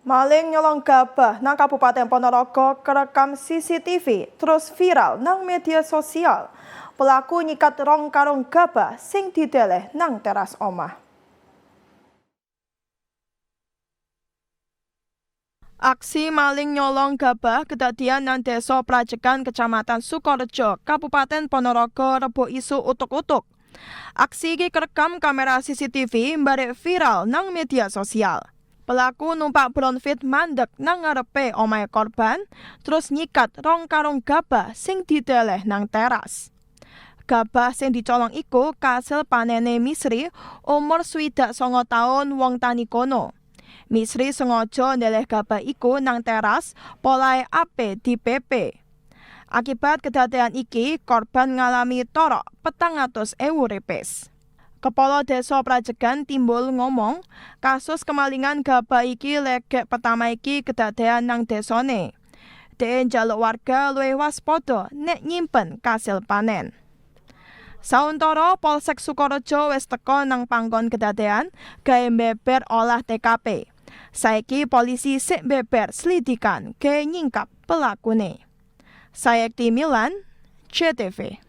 Maling nyolong gabah nang Kabupaten Ponorogo kerekam CCTV terus viral nang media sosial. Pelaku nyikat rong karung gabah sing dideleh nang teras omah. Aksi maling nyolong gabah kedadian nang Desa Prajekan Kecamatan Sukorejo, Kabupaten Ponorogo Rebo isu utuk-utuk. Aksi iki kerekam kamera CCTV barek viral nang media sosial. Pelaku numpak bronfit mandek nang ngarepe omahe korban, terus nyikat rong karung gabah sing dideleh nang teras. Gabah sing dicolong iku kasil panene Misri umur 29 taun wong tani kono. Misri sengaja ndeleh gabah iku nang teras polahe ape dipepe. Akibat kedadean iki, korban ngalami torok 400.000 rupiah. Kepala Desa Prajekan Timbul ngomong, kasus kemalingan gabah iki legek pertama iki kedadean nang desane. Dhewe njaluk warga luwih waspada nek nyimpen kasil panen. Sauntara Polsek Sukorejo wis teka nang panggon kedadean gawe mbeber olah TKP. Saiki polisi sik mbeber selidikan gawe nyingkap pelakune. Sayekti Milan, CTV.